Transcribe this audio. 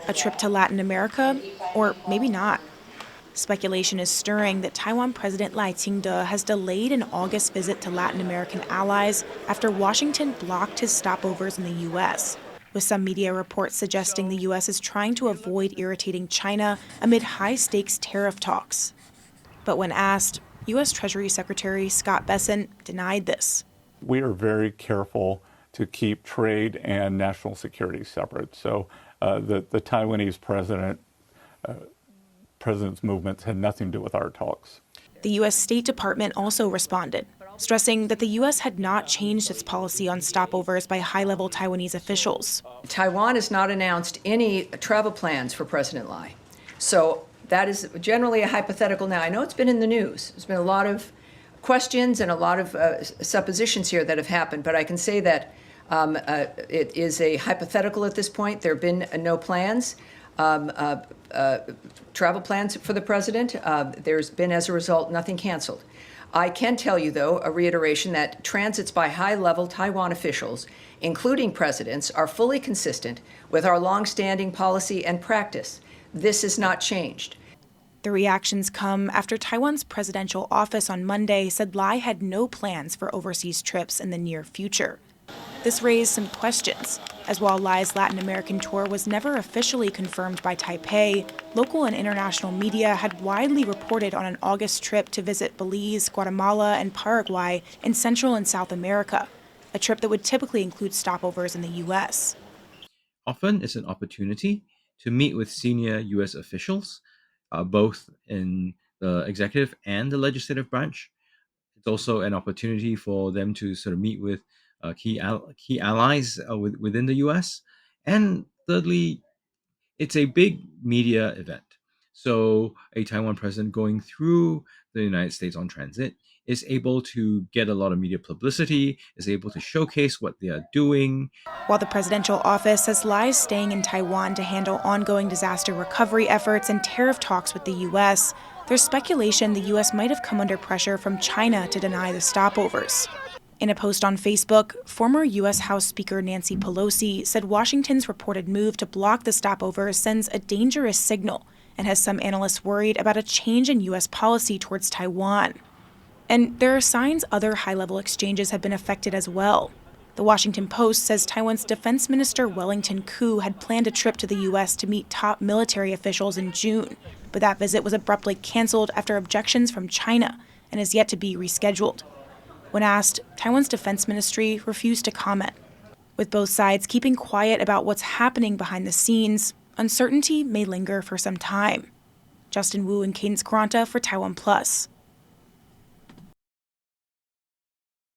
A trip to Latin America? Or maybe not. Speculation is stirring that Taiwan President Lai Ching-te has delayed an August visit to Latin American allies after Washington blocked his stopovers in the U.S., with some media reports suggesting the U.S. is trying to avoid irritating China amid high-stakes tariff talks. But when asked, U.S. Treasury Secretary Scott Bessent denied this. We are very careful to keep trade and national security separate. So the Taiwanese president's movements had nothing to do with our talks. The U.S. State Department also responded, stressing that the U.S. had not changed its policy on stopovers by high-level Taiwanese officials. Taiwan has not announced any travel plans for President Lai. So that is generally a hypothetical now. I know it's been in the news. There's been a lot of questions and a lot of suppositions here that have happened, but I can say that it is a hypothetical at this point. There have been no plans. Travel plans for the president. There's been, as a result, nothing canceled. I can tell you, though, a reiteration that transits by high-level Taiwan officials, including presidents, are fully consistent with our longstanding policy and practice. This has not changed. The reactions come after Taiwan's presidential office on Monday said Lai had no plans for overseas trips in the near future. This raised some questions, as while Lai's Latin American tour was never officially confirmed by Taipei, local and international media had widely reported on an August trip to visit Belize, Guatemala, and Paraguay in Central and South America, a trip that would typically include stopovers in the U.S. Often it's an opportunity to meet with senior U.S. officials, both in the executive and the legislative branch. It's also an opportunity for them to sort of meet with key allies within the U.S. And thirdly, it's a big media event. So a Taiwan president going through the United States on transit is able to get a lot of media publicity, is able to showcase what they are doing. While the presidential office says Lai is staying in Taiwan to handle ongoing disaster recovery efforts and tariff talks with the U.S., there's speculation the U.S. might have come under pressure from China to deny the stopovers. In a post on Facebook, former U.S. House Speaker Nancy Pelosi said Washington's reported move to block the stopovers sends a dangerous signal and has some analysts worried about a change in U.S. policy towards Taiwan. And there are signs other high-level exchanges have been affected as well. The Washington Post says Taiwan's Defense Minister Wellington Koo had planned a trip to the U.S. to meet top military officials in June, but that visit was abruptly canceled after objections from China and is yet to be rescheduled. When asked, Taiwan's defense ministry refused to comment. With both sides keeping quiet about what's happening behind the scenes, uncertainty may linger for some time. Justin Wu and Cadence Quaranta for TaiwanPlus.